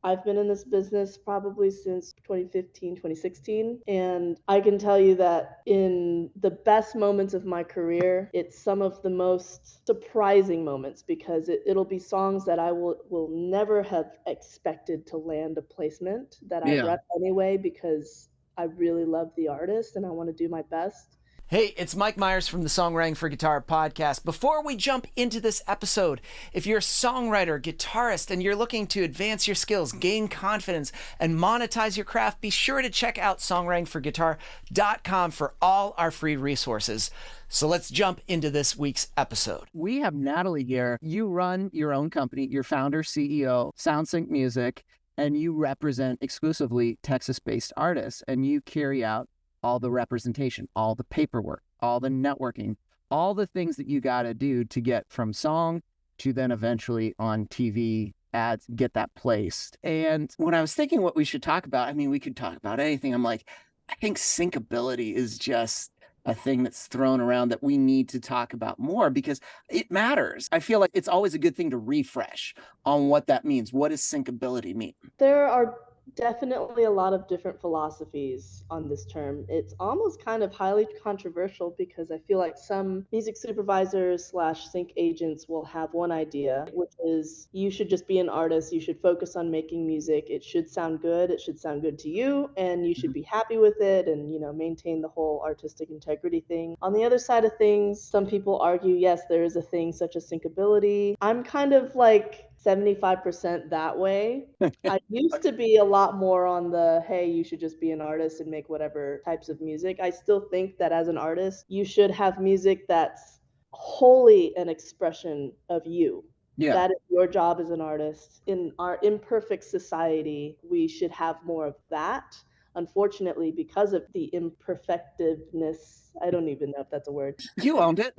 I've been in this business probably since 2015, 2016, and I can tell you that in the best moments of my career, it's some of the most surprising moments because it'll be songs that I will never have expected to land a placement that I Yeah. rep anyway because I really love the artist and I want to do my best. Hey, it's Mike Myers from the Songwriting for Guitar podcast. Before we jump into this episode, if you're a songwriter, guitarist, and you're looking to advance your skills, gain confidence, and monetize your craft, be sure to check out songwritingforguitar.com for all our free resources. So let's jump into this week's episode. We have Natalie here. You run your own company, you're founder, CEO, SoundSync Music, and you represent exclusively Texas-based artists, and you carry out all the representation, all the paperwork, all the networking, all the things that you got to do to get from song to then eventually on TV ads, get that placed. And when I was thinking what we should talk about, I mean, we could talk about anything. I'm like, I think syncability is just a thing that's thrown around that we need to talk about more because it matters. I feel like it's always a good thing to refresh on what that means. What does syncability mean? There are definitely a lot of different philosophies on this term. It's almost kind of highly controversial because I feel like some music supervisors slash sync agents will have one idea, which is you should just be an artist. You should focus on making music. It should sound good. It should sound good to you, and you should be happy with it, and maintain the whole artistic integrity thing. On the other side of things, some people argue, yes, there is a thing such as syncability. I'm kind of like 75% that way. I used to be a lot more on the, hey, you should just be an artist and make whatever types of music. I still think that as an artist, you should have music that's wholly an expression of you. Yeah. That is your job as an artist. In our imperfect society, we should have more of that. Unfortunately, because of the imperfectiveness, I don't even know if that's a word, You owned it.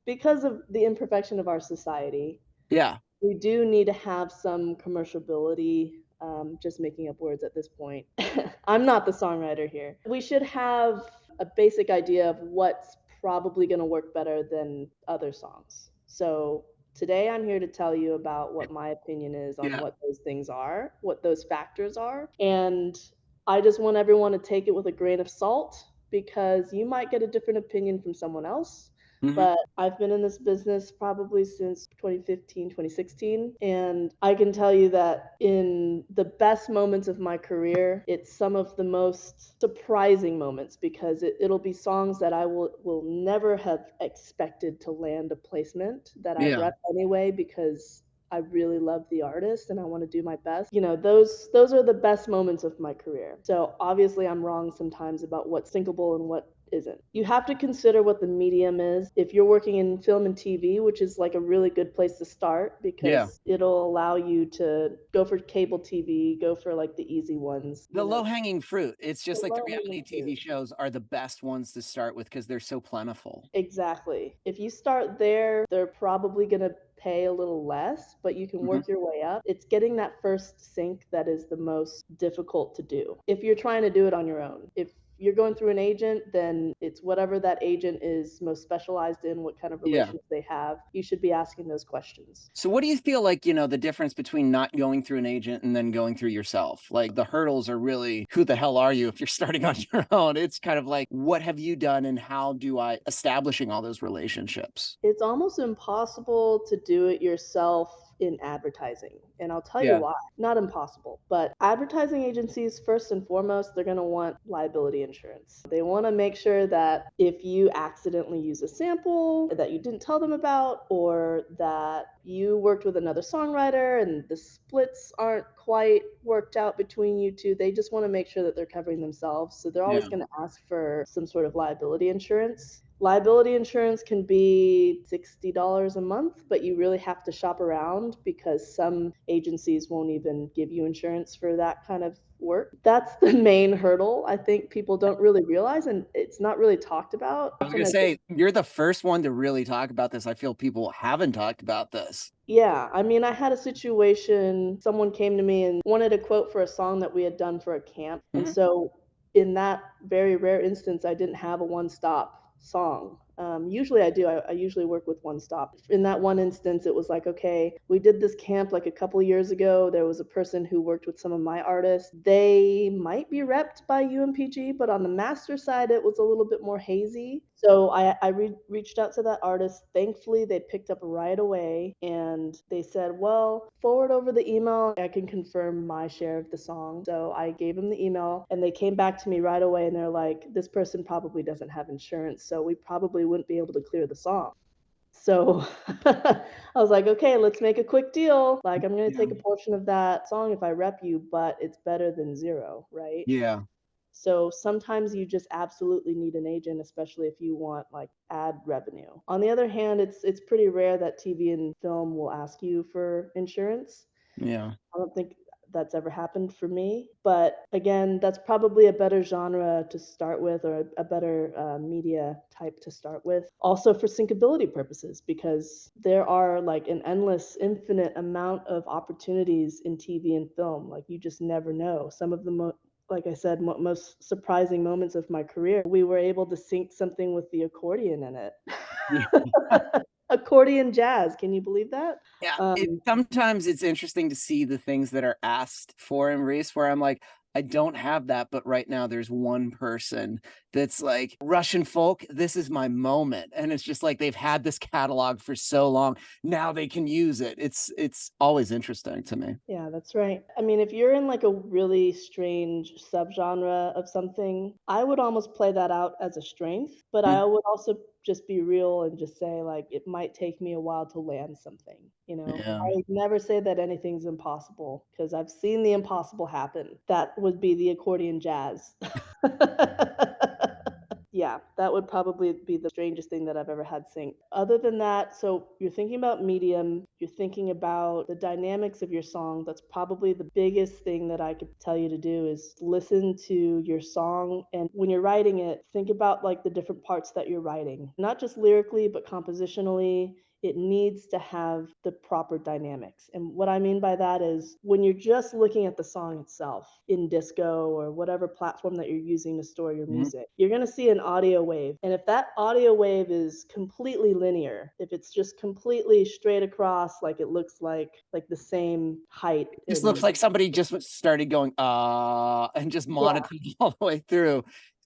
because of the imperfection of our society, Yeah. we do need to have some commercialability. Just making up words at this point. I'm not the songwriter here. We should have a basic idea of what's probably going to work better than other songs. So today I'm here to tell you about what my opinion is on Yeah. what those things are, what those factors are. And I just want everyone to take it with a grain of salt because you might get a different opinion from someone else. Mm-hmm. But I've been in this business probably since 2015, 2016, and I can tell you that in the best moments of my career, it's some of the most surprising moments because it'll be songs that I will never have expected to land a placement that I Yeah. rep anyway because I really love the artist and I want to do my best. Those are the best moments of my career. So obviously I'm wrong sometimes about what's syncable and what isn't. You have to consider what the medium is. If you're working in film and TV, which is like a really good place to start Yeah. because it'll allow you to go for cable TV, go for like the easy ones, The low hanging fruit. It's the just like the low reality hanging fruit. TV shows are the best ones to start with because they're so plentiful. Exactly. If you start there, they're probably going to pay a little less, but you can Mhm. work your way up. It's getting that first sync that is the most difficult to do. If you're trying to do it on your own, if you're going through an agent, then it's whatever that agent is most specialized in, what kind of Yeah. relations they have. You should be asking those questions. So what do you feel like, the difference between not going through an agent and then going through yourself? Like the hurdles are really, who the hell are you if you're starting on your own? It's kind of like, what have you done and how do I establishing all those relationships? It's almost impossible to do it yourself in advertising. And I'll tell you Yeah. why. Not impossible, but advertising agencies, first and foremost, they're going to want liability insurance. They want to make sure that if you accidentally use a sample that you didn't tell them about, or that you worked with another songwriter and the splits aren't quite worked out between you two, they just want to make sure that they're covering themselves. So they're Yeah. always going to ask for some sort of liability insurance. Liability insurance can be $60 a month, but you really have to shop around because some agencies won't even give you insurance for that kind of work. That's the main hurdle I think people don't really realize, and it's not really talked about. I was Often gonna as say, you're the first one to really talk about this. I feel people haven't talked about this. Yeah, I mean, I had a situation, someone came to me and wanted a quote for a song that we had done for a camp. And Mhm. so in that very rare instance, I didn't have a one-stop song. Usually I do. I usually work with one stop. In that one instance, it was like, okay, we did this camp like a couple years ago. There was a person who worked with some of my artists. They might be repped by UMPG, but on the master side, it was a little bit more hazy. So I reached out to that artist. Thankfully, they picked up right away and they said, well, forward over the email. I can confirm my share of the song. So I gave them the email and they came back to me right away and they're like, this person probably doesn't have insurance, so we probably wouldn't be able to clear the song. So I was like, okay, let's make a quick deal. Like, I'm going to Yeah. take a portion of that song if I rep you, but it's better than zero, right? Yeah. So sometimes you just absolutely need an agent, especially if you want like ad revenue. On the other hand, it's pretty rare that TV and film will ask you for insurance. Yeah. I don't think that's ever happened for me. But again, that's probably a better genre to start with, or a better media type to start with. Also for syncability purposes, because there are like an endless, infinite amount of opportunities in TV and film. Like you just never know. Some of the like I said, most surprising moments of my career, we were able to sync something with the accordion in it. Yeah. Accordion jazz. Can you believe that? Yeah, Um, sometimes it's interesting to see the things that are asked for in Reese where I'm like, I don't have that, but right now there's one person that's like, Russian folk, this is my moment. And it's just like they've had this catalog for so long. Now they can use it. It's always interesting to me. Yeah, that's right. I mean, if you're in like a really strange subgenre of something, I would almost play that out as a strength, but Yeah. I would also just be real and just say like it might take me a while to land something, you know. Yeah. I would never say that anything's impossible because I've seen the impossible happen. That would be the accordion jazz. Yeah, that would probably be the strangest thing that I've ever had synced. Other than that, so you're thinking about medium, you're thinking about the dynamics of your song. That's probably the biggest thing that I could tell you to do is listen to your song. And when you're writing it, think about like the different parts that you're writing, not just lyrically, but compositionally. It needs to have the proper dynamics. And what I mean by that is when you're just looking at the song itself in disco or whatever platform that you're using to store your Mhm. music, you're going to see an audio wave. And if that audio wave is completely linear, if it's just completely straight across, like it looks like the same height Just looks and like somebody just started going, and just yeah, monotone all the way through.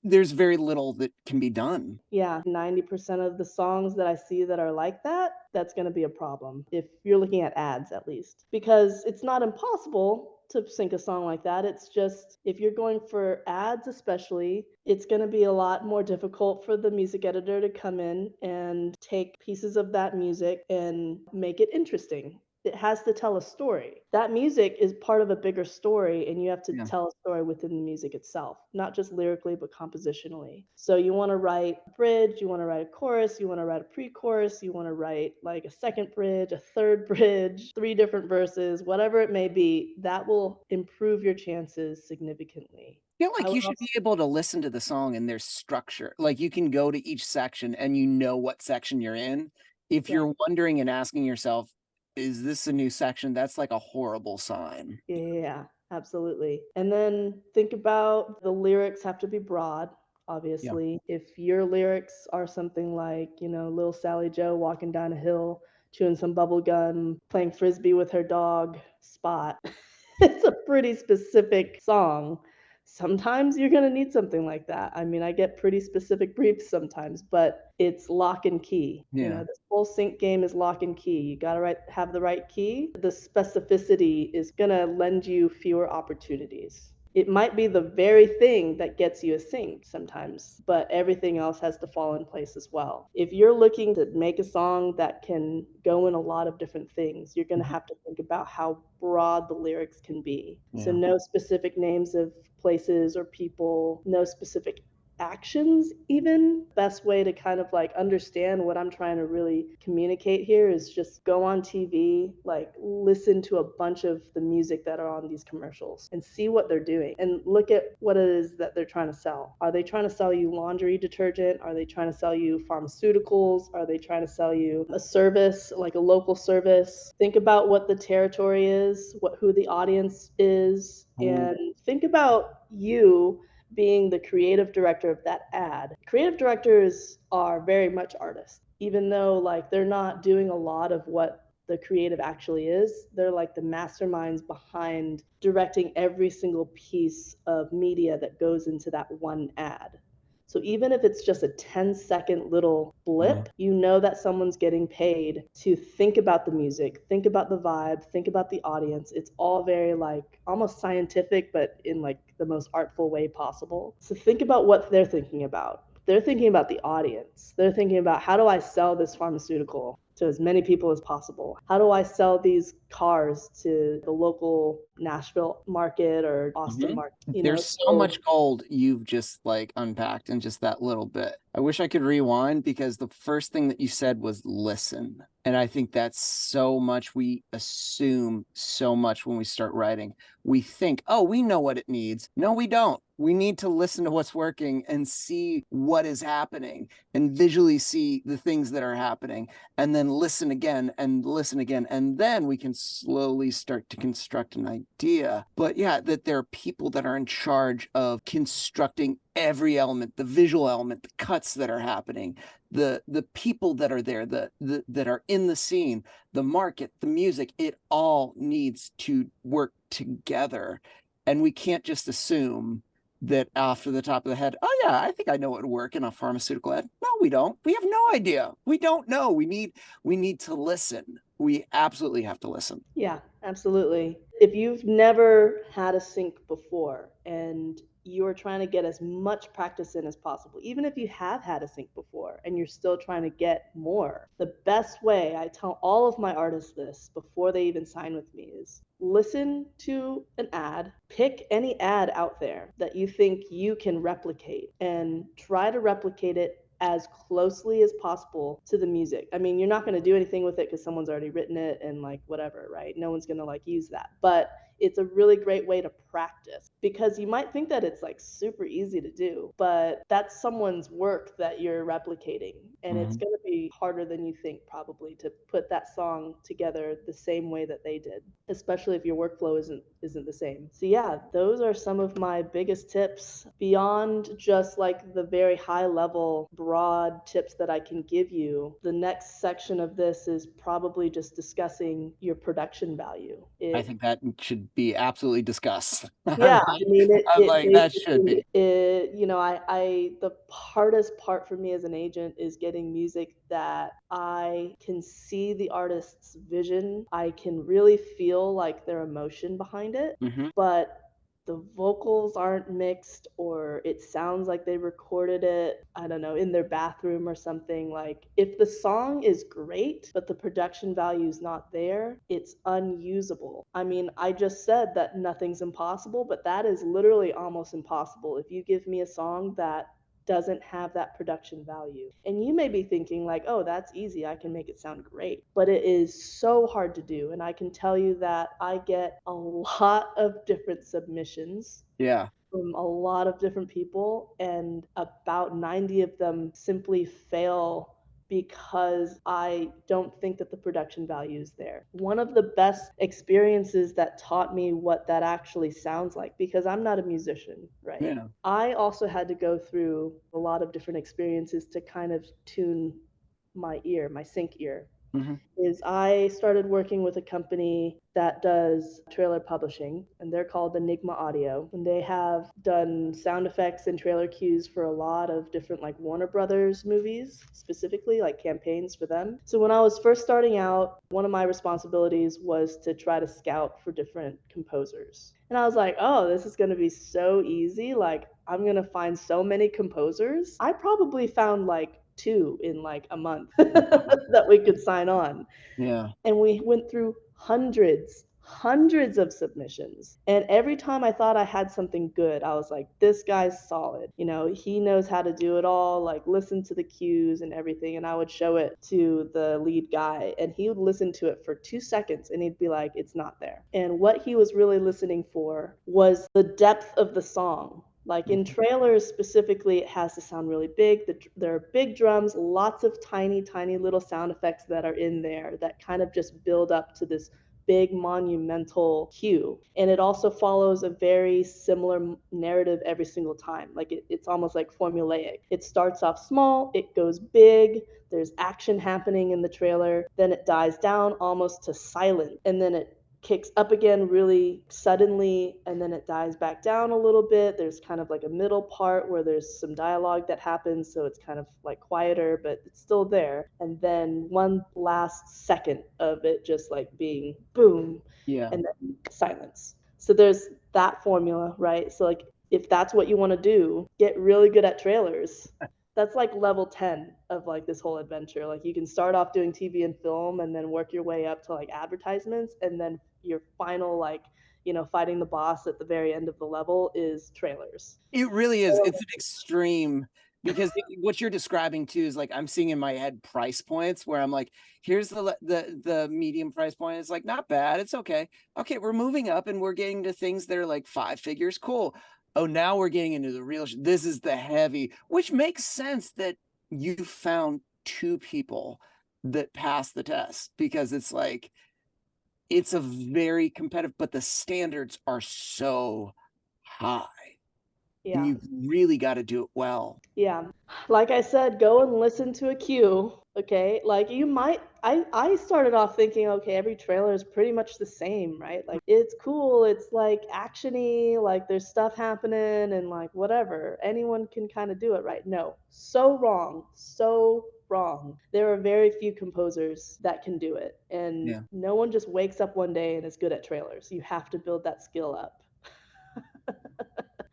There's very little that can be done. yeah, 90% of the songs that I see that are like that, that's going to be a problem if you're looking at ads at least. Because it's not impossible to sync a song like that. It's just if you're going for ads especially, it's going to be a lot more difficult for the music editor to come in and take pieces of that music and make it interesting. It has to tell a story. That music is part of a bigger story, and you have to Yeah. tell a story within the music itself, not just lyrically, but compositionally. So you want to write a bridge, you want to write a chorus, you want to write a pre-chorus, you want to write like a second bridge, a third bridge, three different verses, whatever it may be. That will improve your chances significantly. Feel I like would you should also, be able to listen to the song and there's structure. Like you can go to each section and you know what section you're in. If yeah. you're wondering and asking yourself, is this a new section? That's like a horrible sign. Yeah, absolutely. And then think about the lyrics have to be broad, Yeah. obviously. If your lyrics are something like, Little Sally Joe walking down a hill, chewing some bubble gum, playing frisbee with her dog, Spot, it's a pretty specific song. Sometimes you're going to need something like that. I mean, I get pretty specific briefs sometimes, but it's lock and key. Yeah. This whole sync game is lock and key. You got to have the right key. The specificity is going to lend you fewer opportunities. It might be the very thing that gets you a sync sometimes, but everything else has to fall in place as well. If you're looking to make a song that can go in a lot of different things, you're going to Mhm. have to think about how broad the lyrics can be. So, Yeah. no specific names of places or people, no specific actions even. Best way to kind of like understand what I'm trying to really communicate here is just go on TV, like listen to a bunch of the music that are on these commercials and see what they're doing and look at what it is that they're trying to sell. Are they trying to sell you laundry detergent? Are they trying to sell you pharmaceuticals? Are they trying to sell you a service, like a local service? Think about what the territory is, who the audience is, Ooh. and think about you being the creative director of that ad, creative directors are very much artists, even though like they're not doing a lot of what the creative actually is. They're like the masterminds behind directing every single piece of media that goes into that one ad. So even if it's just a 10-second little blip, you know that someone's getting paid to think about the music, think about the vibe, think about the audience. It's all very like almost scientific, but in like the most artful way possible. So think about what they're thinking about. They're thinking about the audience. They're thinking about, how do I sell this pharmaceutical to as many people as possible? How do I sell these cars to the local Nashville market or Austin market? There's so much gold you've just like unpacked in just that little bit. I wish I could rewind, because the first thing that you said was listen. And I think that's so much we assume so much when we start writing. We think, oh, we know what it needs. No, we don't. We need to listen to what's working and see what is happening and visually see the things that are happening, and then listen again and listen again. And then we can slowly start to construct an idea. But yeah, that there are people that are in charge of constructing every element, the visual element, the cuts that are happening, the people that are there, that are in the scene, the market, the music. It all needs to work together. And we can't just assume that off the top of the head, oh yeah, I think I know what would work in a pharmaceutical ad. No, we don't. We have no idea. We don't know. We need to listen. We absolutely have to listen. Yeah, absolutely. If you've never had a sync before and you're trying to get as much practice in as possible, even if you have had a sync before and you're still trying to get more, the best way, I tell all of my artists this before they even sign with me, is listen to an ad, pick any ad out there that you think you can replicate, and try to replicate it as closely as possible to the music. I mean, you're not going to do anything with it because someone's already written it and like whatever, right? No one's going to like use that. But it's a really great way to practice, because you might think that it's like super easy to do, but that's someone's work that you're replicating. And it's going to be harder than you think, probably, to put that song together the same way that they did, especially if your workflow isn't the same. So yeah, those are some of my biggest tips beyond just like the very high level broad tips that I can give you. The next section of this is probably just discussing your production value. I think that should be absolutely discussed. Yeah, I mean, That should be. The hardest part for me as an agent is getting music that I can see the artist's vision. I can really feel like their emotion behind it, but the vocals aren't mixed, or it sounds like they recorded it, I don't know, in their bathroom or something. Like, if the song is great but the production value is not there, it's unusable. I mean, I just said that nothing's impossible, but that is literally almost impossible if you give me a song that doesn't have that production value. And you may be thinking like, oh, that's easy, I can make it sound great. But it is so hard to do. And I can tell you that I get a lot of different submissions. Yeah. From a lot of different people, and about 90 of them simply fail because I don't think that the production value is there. One of the best experiences that taught me what that actually sounds like, because I'm not a musician, right? Yeah. I also had to go through a lot of different experiences to kind of tune my ear, my sync ear. Is I started working with a company that does trailer publishing, and they're called Enigma Audio. And they have done sound effects and trailer cues for a lot of different like Warner Brothers movies, specifically like campaigns for them. So when I was first starting out, one of my responsibilities was to try to scout for different composers. And I was like, oh, this is going to be so easy. Like, I'm going to find so many composers. I probably found like 2 in like a month that we could sign on. Yeah. And we went through hundreds of submissions. And every time I thought I had something good, I was like, this guy's solid. You know, he knows how to do it all, like listen to the cues and everything. And I would show it to the lead guy, and he would listen to it for 2 seconds and he'd be like, it's not there. And what he was really listening for was the depth of the song. Like in trailers specifically, it has to sound really big. There are big drums, lots of tiny little sound effects that are in there that kind of just build up to this big monumental cue. And it also follows a very similar narrative every single time. Like it's almost like formulaic. It starts off small, it goes big, there's action happening in the trailer, then it dies down almost to silent, and then it kicks up again really suddenly, and then it dies back down a little bit. There's kind of like a middle part where there's some dialogue that happens, so it's kind of like quieter, but it's still there. And then one last second of it just like being boom, Yeah. and then silence. So there's that formula, right? So like if that's what you want to do, get really good at trailers. That's like level 10 of like this whole adventure. Like you can start off doing TV and film and then work your way up to like advertisements, and then your final like, fighting the boss at the very end of the level is trailers. It really is. It's an extreme, because what you're describing too is like I'm seeing in my head price points where I'm like, here's the medium price point. It's like not bad. It's okay. Okay, we're moving up and we're getting to things that are like 5 figures. Cool. Oh, now we're getting into the real. This is the heavy, which makes sense that you found 2 people that pass the test, because it's like it's a very competitive, but the standards are so high. And Yeah. you've really got to do it well. Yeah. Like I said, go and listen to a cue. Okay. Like you might, I started off thinking, okay, every trailer is pretty much the same, right? Like it's cool. It's like actiony, like there's stuff happening and like whatever. Anyone can kind of do it, right? No. So wrong. So wrong. There are very few composers that can do it. And Yeah. no one just wakes up one day and is good at trailers. You have to build that skill up.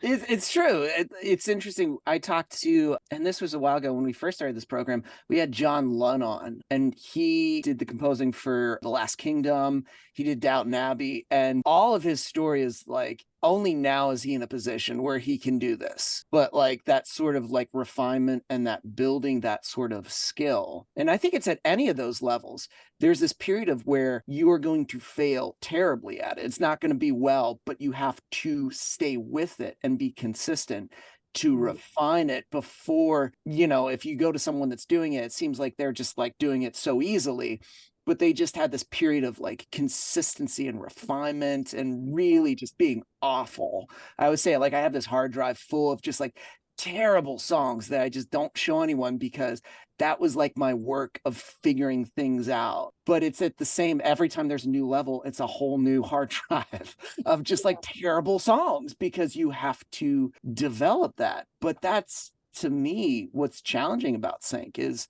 It's true. It's interesting. I talked to, and this was a while ago when we first started this program, we had John Lunn on, and he did the composing for The Last Kingdom. He did Downton Abbey, and all of his story is like, only now is he in a position where he can do this. But like that sort of like refinement and that building that sort of skill. And I think it's at any of those levels. There's this period of where you are going to fail terribly at it. It's not going to be well, but you have to stay with it and be consistent to refine it before, if you go to someone that's doing it, it seems like they're just like doing it so easily. But they just had this period of like consistency and refinement and really just being awful. I would say like I have this hard drive full of just like terrible songs that I just don't show anyone, because that was like my work of figuring things out. But it's at the same, every time there's a new level, it's a whole new hard drive of just like terrible songs, because you have to develop that. But that's, to me, what's challenging about sync is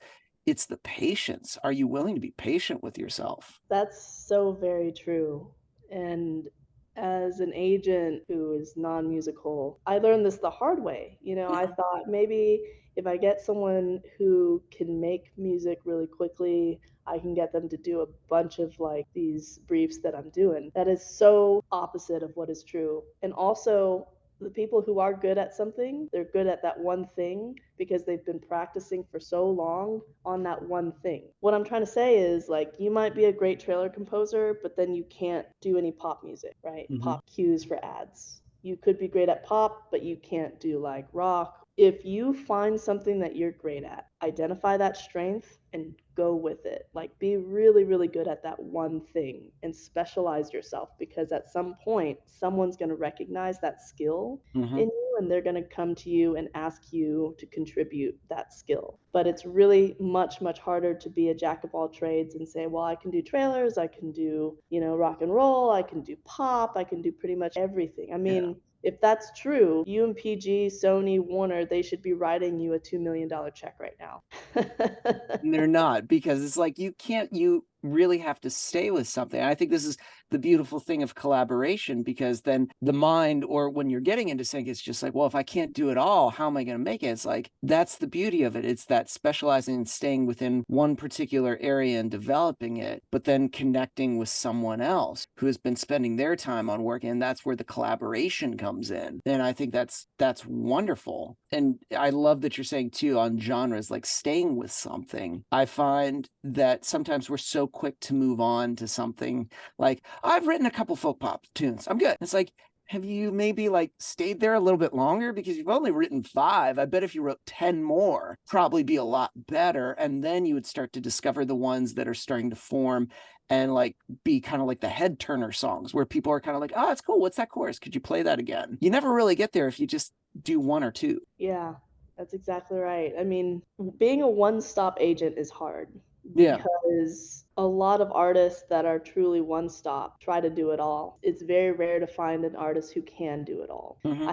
it's the patience. Are you willing to be patient with yourself? That's so very true. And as an agent who is non-musical, I learned this the hard way. I thought maybe if I get someone who can make music really quickly, I can get them to do a bunch of like these briefs that I'm doing. That is so opposite of what is true. And also, the people who are good at something, they're good at that one thing because they've been practicing for so long on that one thing. What I'm trying to say is like you might be a great trailer composer, but then you can't do any pop music, right? Pop cues for ads. You could be great at pop, but you can't do like rock. If you find something that you're great at, identify that strength and go with it. Like be really, really good at that one thing and specialize yourself, because at some point someone's going to recognize that skill in you and they're going to come to you and ask you to contribute that skill. But it's really much, much harder to be a jack of all trades and say, well, I can do trailers, I can do, rock and roll, I can do pop, I can do pretty much everything. I mean, if that's true, UMPG, Sony, Warner, they should be writing you a $2 million check right now. And they're not, because it's like you really have to stay with something. I think this is the beautiful thing of collaboration, because then the mind, or when you're getting into sync, it's just like, well, if I can't do it all, how am I going to make it? It's like, that's the beauty of it. It's that specializing and staying within one particular area and developing it, but then connecting with someone else who has been spending their time on work. And that's where the collaboration comes in. And I think that's wonderful. And I love that you're saying too, on genres, like staying with something. I find that sometimes we're so quick to move on to something like, I've written a couple folk pop tunes, I'm good. It's like, have you maybe like stayed there a little bit longer? Because you've only written 5. I bet if you wrote 10 more, probably be a lot better. And then you would start to discover the ones that are starting to form and like be kind of like the head turner songs where people are kind of like, oh, that's cool. What's that chorus? Could you play that again? You never really get there if you just do 1 or 2. Yeah, that's exactly right. I mean, being a one-stop agent is hard Yeah. because a lot of artists that are truly one-stop try to do it all. It's very rare to find an artist who can do it all. Mm-hmm.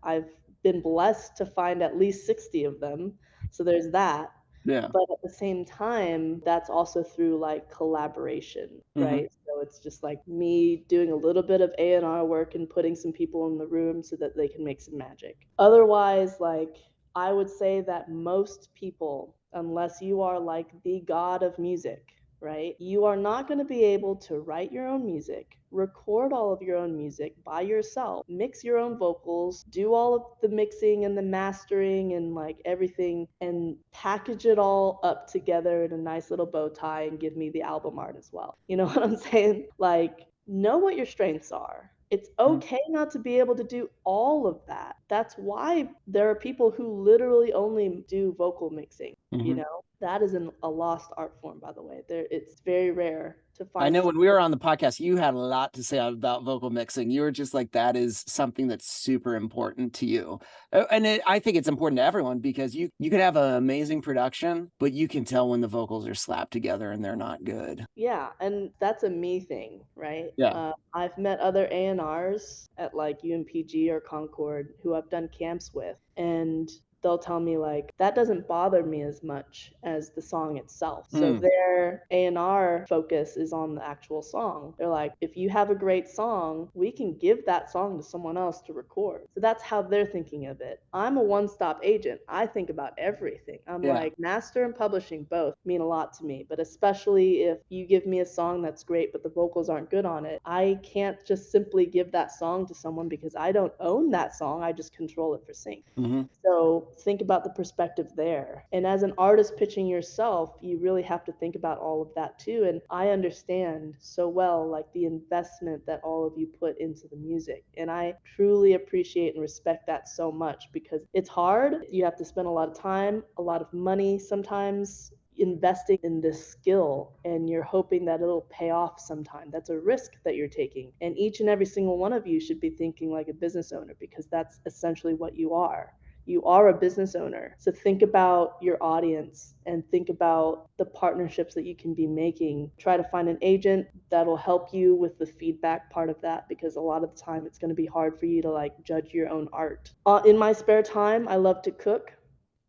I've been blessed to find at least 60 of them, so there's that. Yeah. But at the same time, that's also through like collaboration, Mm-hmm. right? So it's just like me doing a little bit of A&R work and putting some people in the room so that they can make some magic. Otherwise, like I would say that most people, unless you are like the god of music, right? You are not going to be able to write your own music, record all of your own music by yourself, mix your own vocals, do all of the mixing and the mastering and like everything, and package it all up together in a nice little bow tie and give me the album art as well. You know what I'm saying? Like, know what your strengths are. It's okay not to be able to do all of that. That's why there are people who literally only do vocal mixing. You Mm-hmm. know, that is a lost art form, by the way. It's very rare to I find know someone. when we were on the podcast, you had a lot to say about vocal mixing. You were just like, that is something that's super important to you. I think it's important to everyone because you could have an amazing production, but you can tell when the vocals are slapped together and they're not good. Yeah, and that's a me thing, right? Yeah. I've met other A&Rs at like UMPG or Concord who I've done camps with, and they'll tell me like that doesn't bother me as much as the song itself. So Mm. their A&R focus is on the actual song. They're like, if you have a great song, we can give that song to someone else to record. So that's how they're thinking of it. I'm a one-stop agent. I think about everything. I'm Yeah. like, master and publishing both mean a lot to me, but especially if you give me a song that's great, but the vocals aren't good on it, I can't just simply give that song to someone because I don't own that song. I just control it for sync. Mm-hmm. So think about the perspective there. And as an artist pitching yourself, you really have to think about all of that too. And I understand so well like the investment that all of you put into the music. And I truly appreciate and respect that so much because it's hard. You have to spend a lot of time, a lot of money sometimes investing in this skill, and you're hoping that it'll pay off sometime. That's a risk that you're taking. And each and every single one of you should be thinking like a business owner because that's essentially what you are. You are a business owner. So think about your audience and think about the partnerships that you can be making. Try to find an agent that'll help you with the feedback part of that because a lot of the time it's going to be hard for you to like judge your own art. In my spare time, I love to cook,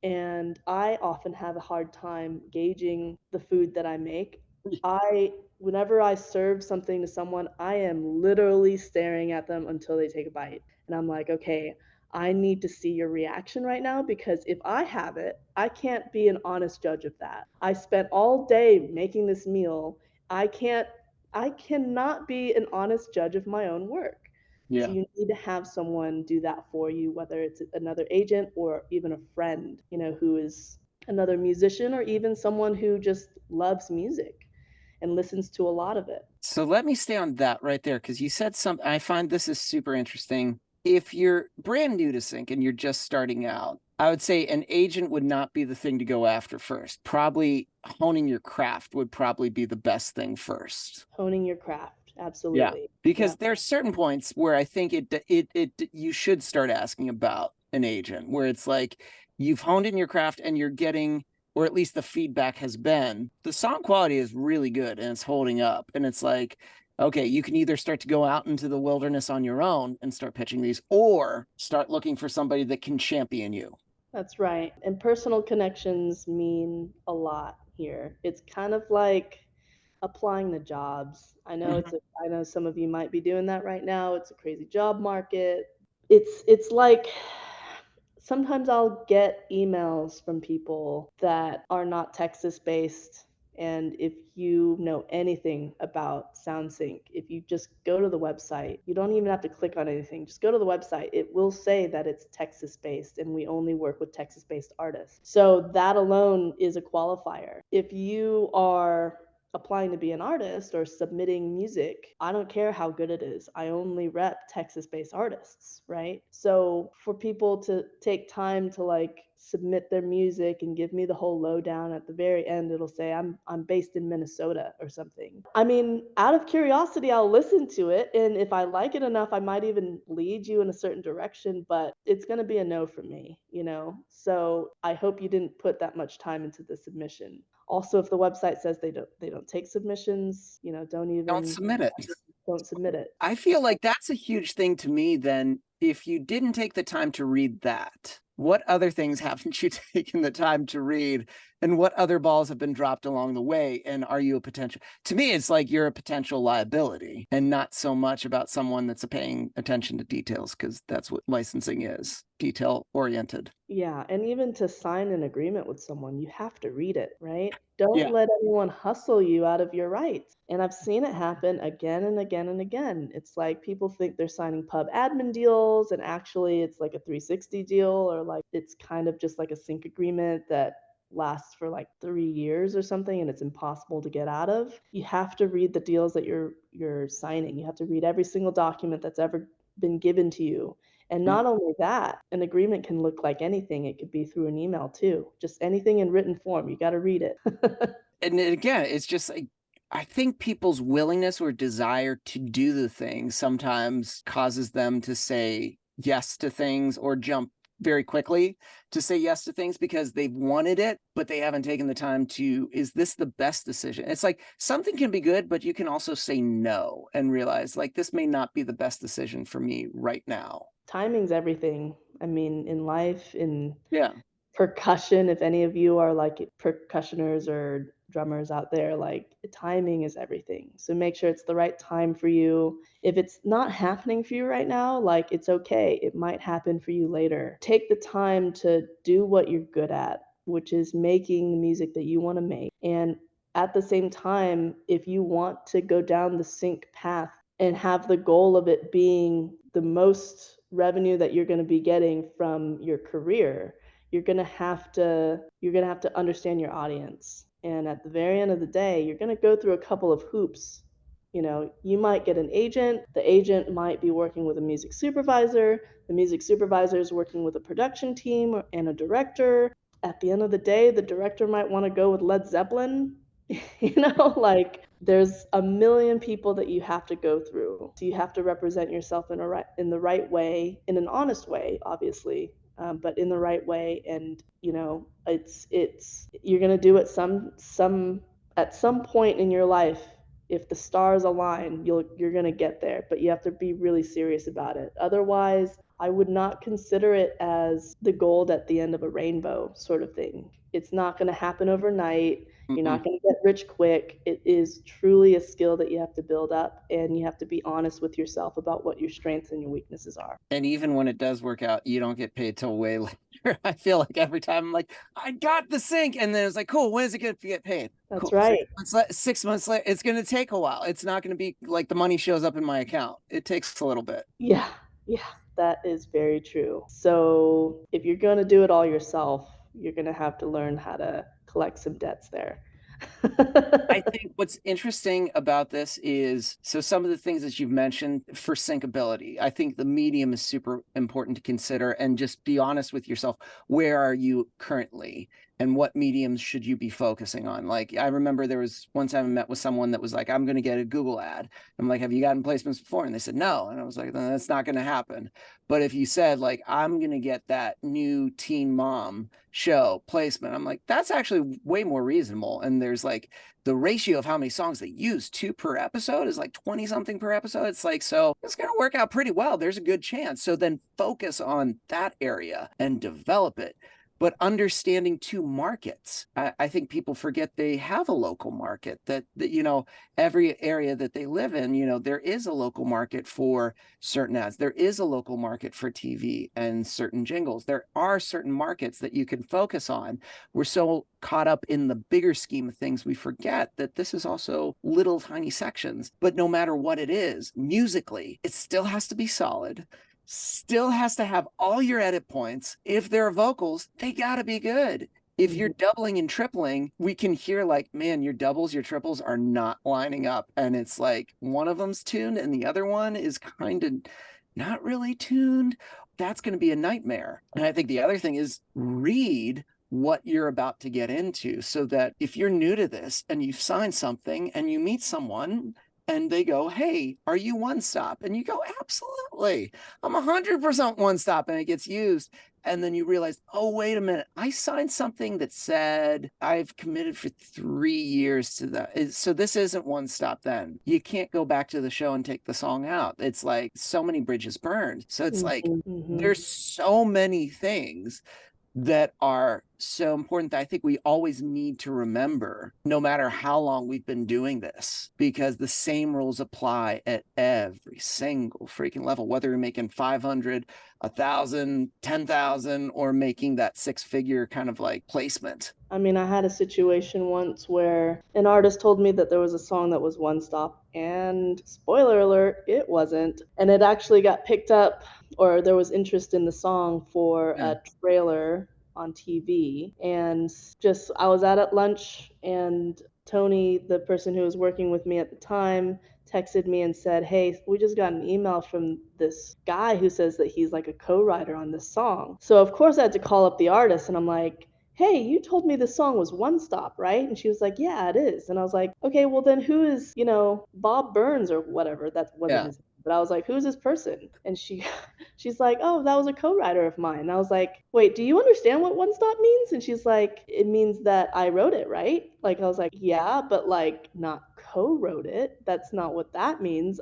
and I often have a hard time gauging the food that I make. Whenever I serve something to someone, I am literally staring at them until they take a bite. And I'm like, okay, I need to see your reaction right now because if I have it, I can't be an honest judge of that. I spent all day making this meal. I can't I cannot be an honest judge of my own work. So Yeah. you need to have someone do that for you, whether it's another agent or even a friend, you know, who is another musician or even someone who just loves music and listens to a lot of it. So let me stay on that right there because you said something. I find this is super interesting. If you're brand new to sync and you're just starting out, I would say an agent would not be the thing to go after first. Probably honing your craft would probably be the best thing first. Honing your craft, Yeah, absolutely. because Yeah. there's certain points where I think it you should start asking about an agent where it's like you've honed in your craft and you're getting, or at least the feedback has been, the song quality is really good and it's holding up. And it's like, okay, you can either start to go out into the wilderness on your own and start pitching these, or start looking for somebody that can champion you. That's right. And personal connections mean a lot here. It's kind of like applying the jobs. I know some of you might be doing that right now. It's a crazy job market. It's like sometimes I'll get emails from people that are not Texas based. And if you know anything about SoundSync, if you just go to the website, you don't even have to click on anything. Just go to the website. It will say that it's Texas based and we only work with Texas based artists. So that alone is a qualifier. If you are applying to be an artist or submitting music, I don't care how good it is. I only rep Texas-based artists, right? So for people to take time to like submit their music and give me the whole lowdown at the very end, it'll say I'm based in Minnesota or something. I mean, out of curiosity, I'll listen to it, and if I like it enough, I might even lead you in a certain direction, but it's going to be a no for me, you know? So I hope you didn't put that much time into the submission. Also, if the website says they don't take submissions, you know, Don't submit it. don't submit it. I feel like that's a huge thing to me. Then if you didn't take the time to read that, what other things haven't you taken the time to read, and what other balls have been dropped along the way? And are you a potential, to me, it's like you're a potential liability and not so much about someone that's paying attention to details, because that's what licensing is, detail oriented. Yeah, and even to sign an agreement with someone, you have to read it, right? Don't Yeah. let anyone hustle you out of your rights. And I've seen it happen again and again and again. It's like people think they're signing pub admin deals, and actually it's like a 360 deal, or like it's kind of just like a sync agreement that lasts for like 3 years or something, and it's impossible to get out of. You have to read the deals that you're signing. You have to read every single document that's ever been given to you. And not only that, an agreement can look like anything. It could be through an email too. Just anything in written form. You got to read it. And again, it's just like, I think people's willingness or desire to do the thing sometimes causes them to say yes to things or jump very quickly to say yes to things because they've wanted it, but they haven't taken the time to, is this the best decision? It's like something can be good, but you can also say no and realize like this may not be the best decision for me right now. Timing's everything. I mean, in life, in Yeah. percussion, if any of you are like percussioners or drummers out there, like timing is everything. So make sure it's the right time for you. If it's not happening for you right now, like it's okay. It might happen for you later. Take the time to do what you're good at, which is making the music that you want to make. And at the same time, if you want to go down the sync path and have the goal of it being the most revenue that you're going to be getting from your career, you're going to have to understand your audience. And at the very end of the day, you're going to go through a couple of hoops. You know, you might get an agent. The agent might be working with a music supervisor. The music supervisor is working with a production team and a director. At the end of the day, the director might want to go with Led Zeppelin. Like there's a million people that you have to go through. So you have to represent yourself in the right way, in an honest way, obviously, but in the right way. And it's you're gonna do it some at some point in your life. If the stars align, you're gonna get there, but you have to be really serious about it. Otherwise, I would not consider it as the gold at the end of a rainbow sort of thing. It's not going to happen overnight. You're not going to get rich quick. It is truly a skill that you have to build up, and you have to be honest with yourself about what your strengths and your weaknesses are. And even when it does work out, you don't get paid till way later. I feel like every time I'm like, I got the sync. And then it's like, cool, when is it going to get paid? That's Cool. right. 6 months later, it's going to take a while. It's not going to be like the money shows up in my account. It takes a little bit. Yeah. Yeah. That is very true. So if you're going to do it all yourself, you're going to have to learn how to collect some debts there. I think what's interesting about this is, so some of the things that you've mentioned for syncability, I think the medium is super important to consider, and just be honest with yourself. Where are you currently? And what mediums should you be focusing on? Like, I remember there was one time I met with someone that was like, I'm going to get a Google ad. I'm like, have you gotten placements before? And they said, no. And I was like, that's not going to happen. But if you said like, I'm going to get that new teen mom show placement, I'm like, that's actually way more reasonable. And there's like the ratio of how many songs they use, 2 per episode, is like 20 something per episode. It's like, so it's going to work out pretty well. There's a good chance. So then focus on that area and develop it. But understanding 2 markets, I think people forget they have a local market, that every area that they live in, there is a local market for certain ads. There is a local market for TV and certain jingles. There are certain markets that you can focus on. We're so caught up in the bigger scheme of things, we forget that this is also little tiny sections. But no matter what it is, musically, it still has to be solid. Still has to have all your edit points. If there are vocals, they got to be good. If you're doubling and tripling, we can hear like, man, your doubles, your triples are not lining up. And it's like one of them's tuned and the other one is kind of not really tuned. That's going to be a nightmare. And I think the other thing is read what you're about to get into so that if you're new to this and you've signed something and you meet someone and they go, hey, are you one stop? And you go, absolutely. I'm 100% one stop, and it gets used. And then you realize, oh, wait a minute, I signed something that said I've committed for 3 years to that. So this isn't one stop then. You can't go back to the show and take the song out. It's like so many bridges burned. So it's like there's so many things that are so important that I think we always need to remember, no matter how long we've been doing this, because the same rules apply at every single freaking level, whether you're making 500, 1,000, 10,000, or making that six-figure kind of like placement. I mean, I had a situation once where an artist told me that there was a song that was one stop, and spoiler alert, it wasn't. And it actually got picked up, or there was interest in the song for a trailer on TV. And just, I was at lunch, and Tony, the person who was working with me at the time, texted me and said, hey, we just got an email from this guy who says that he's like a co-writer on this song. So of course I had to call up the artist, and I'm like, hey, you told me this song was one stop, right? And she was like, yeah, it is. And I was like, okay, well then who is, Bob Burns or whatever? That wasn't his name. But I was like, who's this person? And she's like, oh, that was a co-writer of mine. And I was like, wait, do you understand what one stop means? And she's like, it means that I wrote it, right? Like, I was like, yeah, but like not co-wrote it. That's not what that means.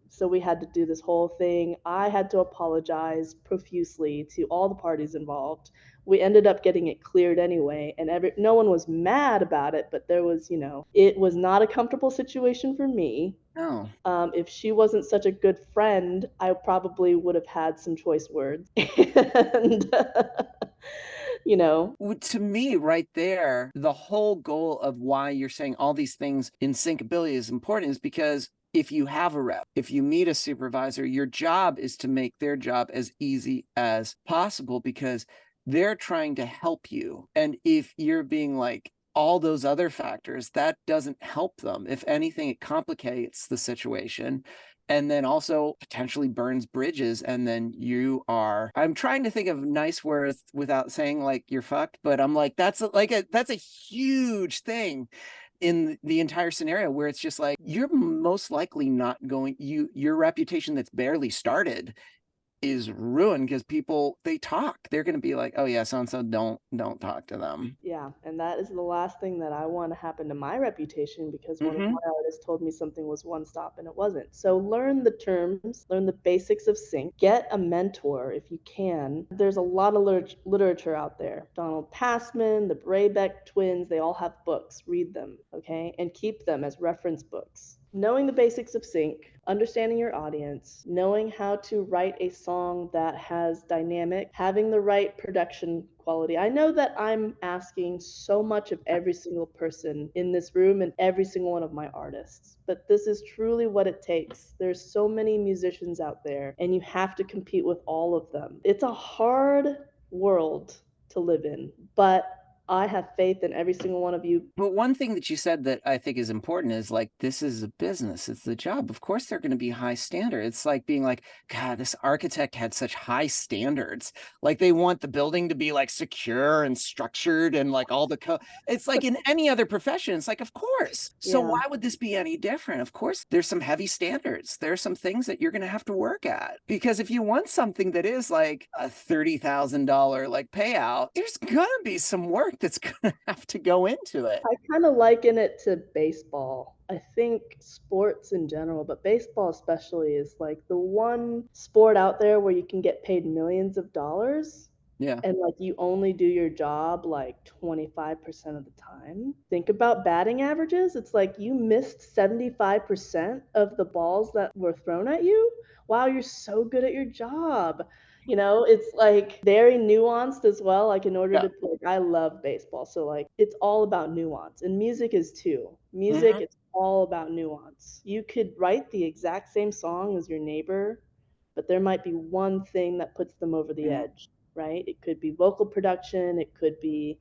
So we had to do this whole thing. I had to apologize profusely to all the parties involved. We ended up getting it cleared anyway, and no one was mad about it, but there was, it was not a comfortable situation for me. No. If she wasn't such a good friend, I probably would have had some choice words. And, To me, right there, the whole goal of why you're saying all these things in syncability is important is because if you have a rep, if you meet a supervisor, your job is to make their job as easy as possible because they're trying to help you. And if you're being like all those other factors, that doesn't help them. If anything, it complicates the situation and then also potentially burns bridges. And then I'm trying to think of nice words without saying like you're fucked, but I'm like, that's a huge thing in the entire scenario where it's just like, you're most likely not going, your reputation that's barely started is ruined because people, they talk, they're going to be like, oh yeah, so-and-so, don't talk to them. Yeah, and that is the last thing that I want to happen to my reputation because one of my artists told me something was one stop and it wasn't. So learn the terms, learn the basics of sync, get a mentor if you can. There's a lot of literature out there. Donald Passman, the Brabeck twins, they all have books. Read them, okay? And keep them as reference books. Knowing the basics of sync, understanding your audience, knowing how to write a song that has dynamic, having the right production quality. I know that I'm asking so much of every single person in this room and every single one of my artists, but this is truly what it takes. There's so many musicians out there, and you have to compete with all of them. It's a hard world to live in, but I have faith in every single one of you. But one thing that you said that I think is important is like, this is a business, it's the job. Of course, they're going to be high standard. It's like being like, God, this architect had such high standards. Like they want the building to be like secure and structured and like all the code. It's like in any other profession, it's like, of course. So why would this be any different? Of course, there's some heavy standards. There's some things that you're going to have to work at because if you want something that is like a $30,000 like payout, there's going to be some work that's going to have to go into it. I kind of liken it to baseball. I think sports in general, but baseball especially, is like the one sport out there where you can get paid millions of dollars. Yeah. And like you only do your job like 25% of the time. Think about batting averages. It's like you missed 75% of the balls that were thrown at you. Wow, you're so good at your job. It's like very nuanced as well. Like in order to like, I love baseball. So like it's all about nuance. And music is too. Music is all about nuance. You could write the exact same song as your neighbor, but there might be one thing that puts them over the edge, right? It could be vocal production, it could be,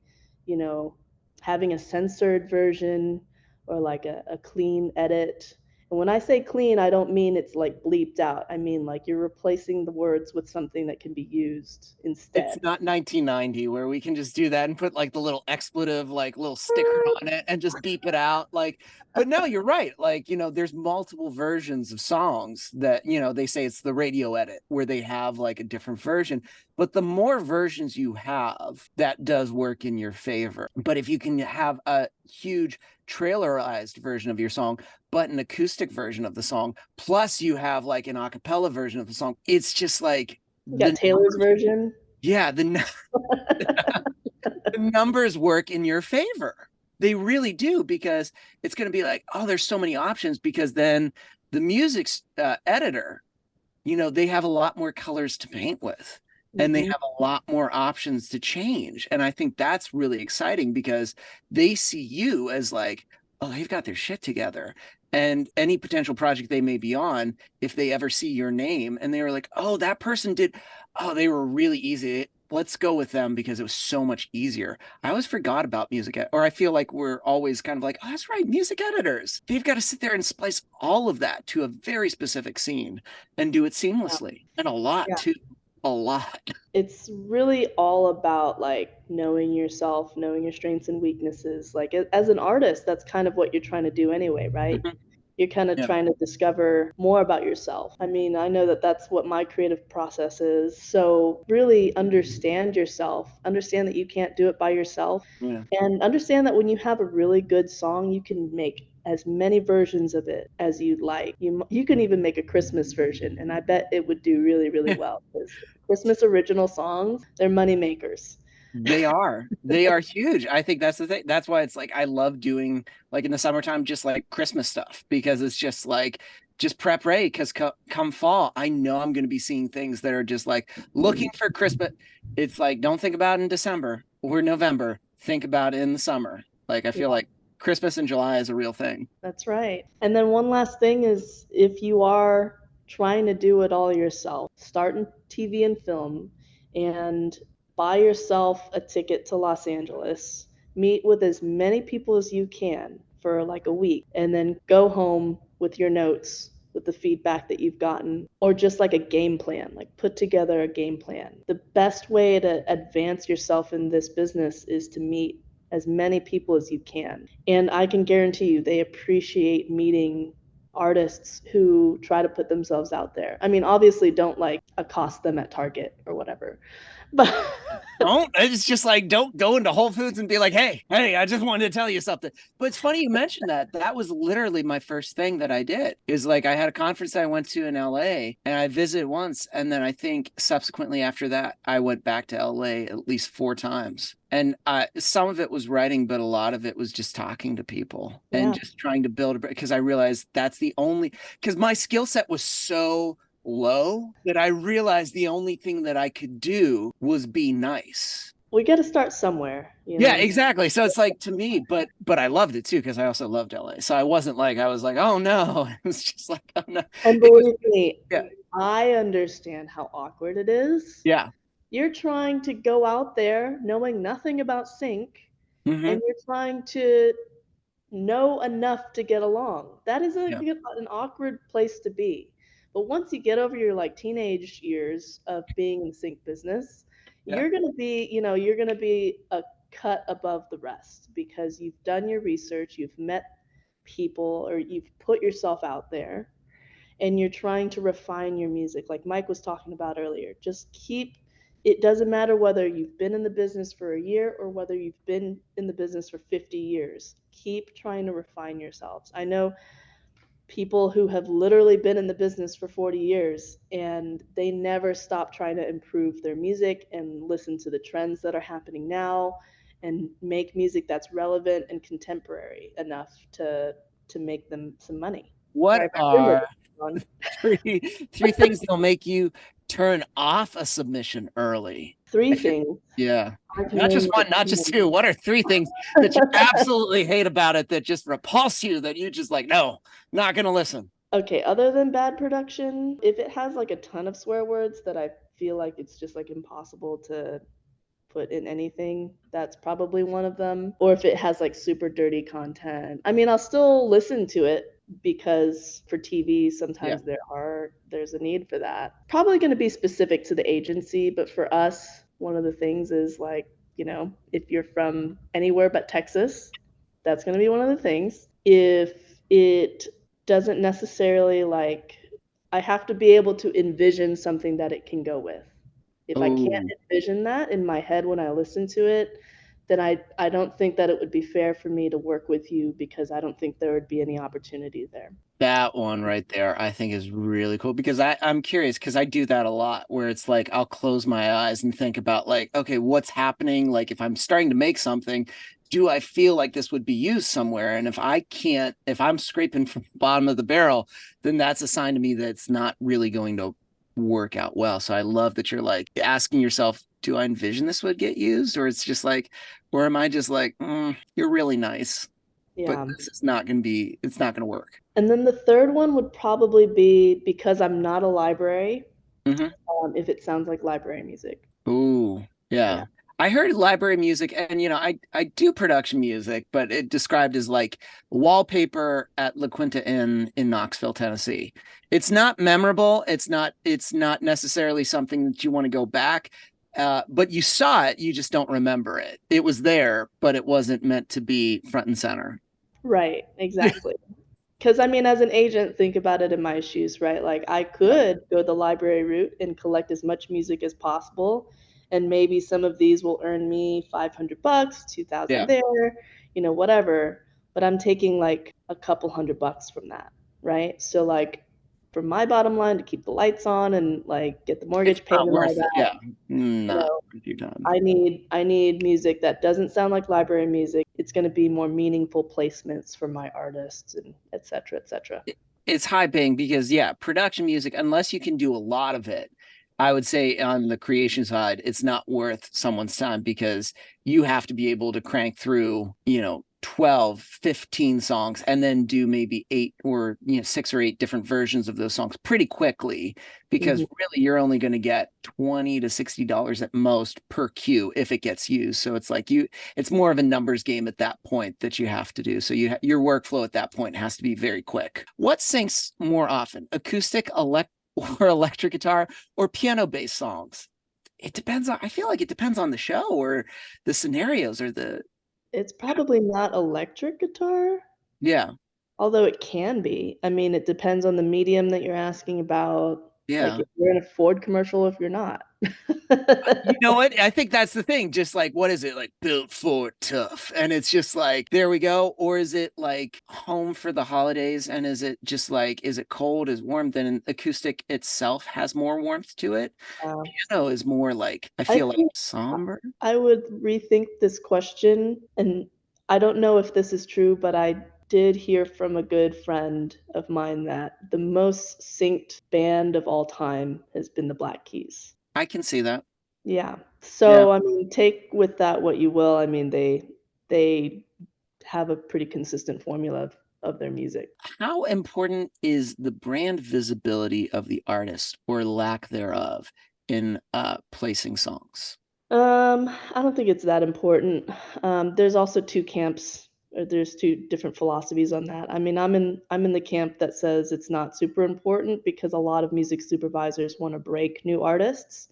you know, having a censored version or like a clean edit. And when I say clean, I don't mean it's like bleeped out. I mean like you're replacing the words with something that can be used It's instead. not 1990 where we can just do that and put like the little expletive, like little sticker on it and just beep it out. Like, but no, you're right. Like, there's multiple versions of songs that, they say it's the radio edit where they have like a different version. But the more versions you have, that does work in your favor. But if you can have a huge trailerized version of your song, but an acoustic version of the song, plus you have like an a cappella version of the song, it's just like You got the Taylor's version. yeah, the numbers work in your favor. They really do, because it's going to be like, oh, there's so many options, because then the music editor, they have a lot more colors to paint with, and they Mm-hmm. have a lot more options to change. And I think that's really exciting, because they see you as like, oh, they've got their shit together. And any potential project they may be on, if they ever see your name and they were like, oh, that person did, oh, they were really easy. Let's go with them because it was so much easier. I always forgot about or I feel like we're always kind of like, oh, that's right, music editors. They've got to sit there and splice all of that to a very specific scene and do it seamlessly, and a lot Yeah. too. A lot. It's really all about like knowing yourself, knowing your strengths and weaknesses. Like as an artist, that's kind of what you're trying to do anyway, right? Mhm. You're kind of Yeah. trying to discover more about yourself. I mean, I know that that's what my creative process is. So, really understand yourself, understand that you can't do it by yourself, Yeah. and understand that when you have a really good song, you can make as many versions of it as you'd like. You can even make a Christmas version, and I bet it would do really, really well because Christmas original songs, they're money makers. They are. They are huge. I think that's the thing. That's why it's like I love doing, like, in the summertime, just like Christmas stuff, because it's just like just prep ready, because come fall, I know I'm going to be seeing things that are just like looking for Christmas. It's like, don't think about it in December or November. Think about it in the summer. Like, I feel like Christmas in July is a real thing. That's right. And then one last thing is if you are trying to do it all yourself, start in TV and film and buy yourself a ticket to Los Angeles, meet with as many people as you can for like a week, and then go home with your notes with the feedback that you've gotten, or just like a game plan, like put together a game plan. The best way to advance yourself in this business is to meet as many people as you can. And I can guarantee you they appreciate meeting artists who try to put themselves out there. I mean, obviously don't like accost them at Target or whatever. But Don't. It's just like, don't go into Whole Foods and be like, hey, I just wanted to tell you something. But it's funny you mentioned that. That was literally my first thing that I did. Is like, I had a conference I went to in LA, and I visited once, and then I think subsequently after that I went back to LA at least 4 times. And some of it was writing, but a lot of it was just talking to people and yeah, just trying to build because I realized that's the only, because my skill set was so low that I realized the only thing that I could do was be nice. we got to start somewhere, you Yeah, know. exactly. So it's like, to me, but I loved it too, because I also loved LA. So I wasn't like, I was like, oh no. It was just like, oh no. And It was, believe me, yeah, I understand how awkward it is. yeah. You're trying to go out there knowing nothing about sync, Hmm. and you're trying to know enough to get along. That is Yeah, an awkward place to be. But once you get over your like teenage years of being in the sync business, yeah. you're gonna be a cut above the rest because you've done your research, you've met people, or you've put yourself out there, and you're trying to refine your music. Like Mike was talking about earlier, just keep it doesn't matter whether you've been in the business for a year or whether you've been in the business for 50 years. Keep trying to refine yourselves. I know people who have literally been in the business for 40 years and they never stop trying to improve their music and listen to the trends that are happening now and make music that's relevant and contemporary enough to make them some money. What Sorry, my Roomba are just on. three things that'll make you turn off a submission early? Three If you're, things. yeah, I can not just name one, not just two. What are three things that you absolutely hate about it, that just repulse you, that you just like, no, not gonna listen? Okay, other than bad production, if it has like a ton of swear words that I feel like it's just like impossible to put in anything, that's probably one of them. Or if it has like super dirty content. I mean, I'll still listen to it because for TV, Yeah. sometimes there's a need for that. Probably going to be specific to the agency, but for us, one of the things is like, if you're from anywhere but Texas, that's going to be one of the things. If it doesn't necessarily like, I have to be able to envision something that it can go with. If I can't Oh, envision that in my head when I listen to it, then I don't think that it would be fair for me to work with you because I don't think there would be any opportunity there. that one right there, I think is really cool because I'm curious because I do that a lot where it's like I'll close my eyes and think about like, okay, what's happening? Like if I'm starting to make something, do I feel like this would be used somewhere? And if I can't, if I'm scraping from the bottom of the barrel, then that's a sign to me that it's not really going to work out well. So I love that you're like asking yourself, do I envision this would get used? Or it's just like, or am I just like, you're really nice, but Yeah. this is not going to be, it's not going to work. And then the third one would probably be because I'm not a library, Mm-hmm. if it sounds like library music. Ooh, Yeah. yeah. I heard library music, and I do production music, but it described as like wallpaper at La Quinta Inn in Knoxville, Tennessee. It's not memorable. It's not necessarily something that you want to go back. But you saw it, you just don't remember it. It was there, but it wasn't meant to be front and center. Right, exactly. Because I mean, as an agent, think about it in my shoes, right? Like I Yeah. could go the library route and collect as much music as possible, and maybe some of these will earn me 500 bucks, Yeah. 2,000 there, whatever. But I'm taking like a couple $100 from that, right? So like, for my bottom line to keep the lights on and like get the It's mortgage paid not and all worth it. that, Yeah. you Not know, worth your time. I need music that doesn't sound like library music. It's going to be more meaningful placements for my artists and et cetera, et cetera. It's high paying because yeah, production music, unless you can do a lot of it, I would say on the creation side, it's not worth someone's time because you have to be able to crank through, 12, 15 songs and then do maybe eight or, six or eight different versions of those songs pretty quickly because Mhm. really you're only going to get 20 to $60 at most per cue if it gets used. So it's like it's more of a numbers game at that point that you have to do. So your workflow at that point has to be very quick. What syncs more often, acoustic, or electric guitar, or piano based songs? It depends on. I feel like it depends on the show or the scenarios or the It's probably not electric guitar, yeah, although it can be. I mean, it depends on the medium that you're asking about, like yeah. if you're in a Ford commercial, if you're not. You know what? I think that's the thing. Just like, what is it like? Built for tough, and it's just like, there we go. Or is it like home for the holidays? And is it just like, is it cold? Is warm? Then an acoustic itself has more warmth to it. Uh, Piano is more like I I feel like think somber. I would rethink this question, and I don't know if this is true, but I did hear from a good friend of mine that the most synced band of all time has been the Black Keys. I can see that. Yeah. Yeah. So, I mean, take with that what you will. I mean, they have a pretty consistent formula of their music. How important is the brand visibility of the artist or lack thereof in placing songs? I don't think it's that important. There's also two camps, or there's two different philosophies on that. I mean, I'm in the camp that says it's not super important because a lot of music supervisors want to break new artists.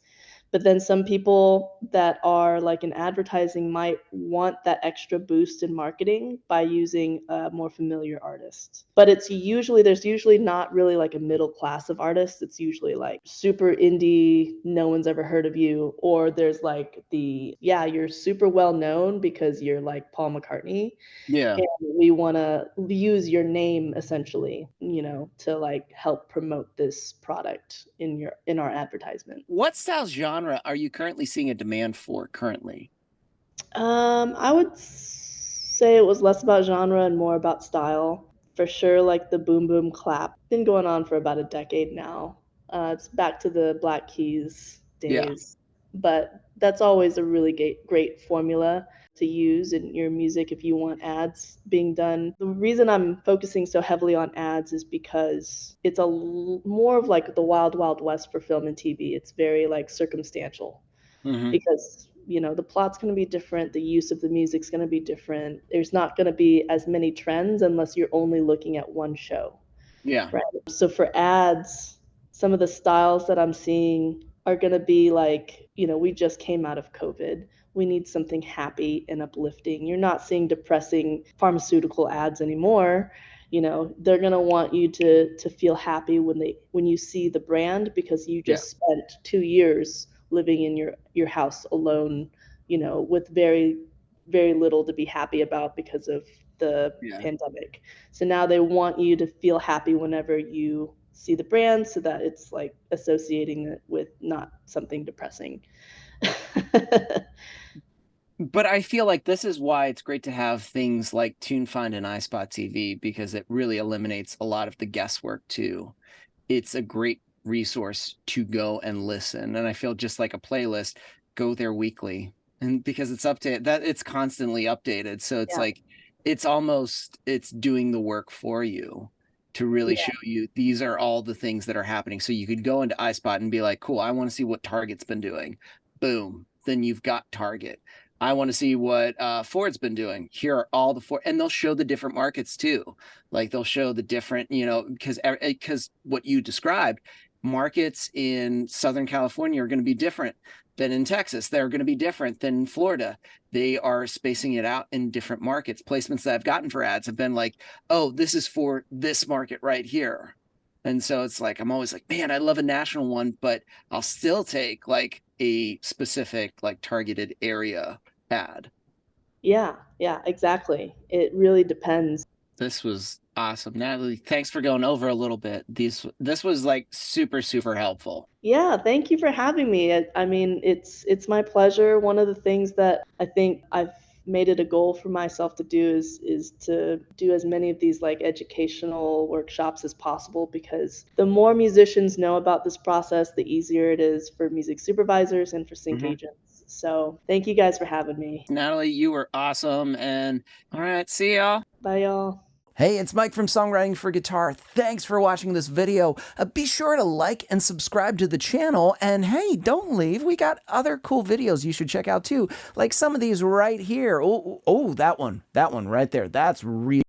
But then some people that are like in advertising might want that extra boost in marketing by using a more familiar artist. But there's usually not really like a middle class of artists. It's usually like super indie, no one's ever heard of you. Or there's like yeah, you're super well known because you're like Paul McCartney, Yeah. and we want to use your name essentially, to like help promote this product in our advertisement. What style genre are you currently seeing a demand for currently? I would say it was less about genre and more about style. For sure, like the boom boom clap, been going on for about a decade now. It's back to the Black Keys Yeah. days, but that's always a really great formula to use in your music if you want ads being done. The reason I'm focusing so heavily on ads is because it's more of like the wild wild west for film and TV. It's very like circumstantial Hmm. because the plot's going to be different, the use of the music's going to be different. There's not going to be as many trends unless you're only looking at one show. Yeah. Right. So for ads, some of the styles that I'm seeing are going to be like, we just came out of COVID. We need something happy and uplifting. You're not seeing depressing pharmaceutical ads anymore. They're going to want you to feel happy when you see the brand, because you Yeah. just spent 2 years living in your house alone, with very, very little to be happy about because of the Yeah. pandemic. So now they want you to feel happy whenever you see the brand, so that it's like associating it with not something depressing. But I feel like this is why it's great to have things like TuneFind and iSpot TV, because it really eliminates a lot of the guesswork too. It's a great resource to go and listen. And I feel just like a playlist, go there weekly. And because it's updated, that it's constantly updated. So it's Yeah. like it's doing the work for you to really Yeah. show you these are all the things that are happening. So you could go into iSpot and be like, cool, I want to see what Target's been doing. Boom. Then you've got Target. I want to see what Ford's been doing. Here are all the Ford, and they'll show the different markets too. Like they'll show the different, because what you described, markets in Southern California are going to be different than in Texas. They're going to be different than in Florida. They are spacing it out in different markets. Placements that I've gotten for ads have been like, oh, this is for this market right here. And so it's like, I'm always like, man, I love a national one, but I'll still take like a specific, like targeted area ad. Yeah, exactly. It really depends. This was awesome. Natalie, thanks for going over a little bit. This was like super, super helpful. Yeah, thank you for having me. I mean, it's my pleasure. One of the things that I think I've made it a goal for myself to do is to do as many of these like educational workshops as possible, because the more musicians know about this process, the easier it is for music supervisors and for sync agents. So thank you guys for having me. Natalie, you were awesome. And all right, see y'all. Bye, y'all. Hey, it's Mike from Songwriting for Guitar. Thanks for watching this video. Be sure to like and subscribe to the channel. And hey, don't leave. We got other cool videos you should check out too, like some of these right here. Oh, that one right there. That's real.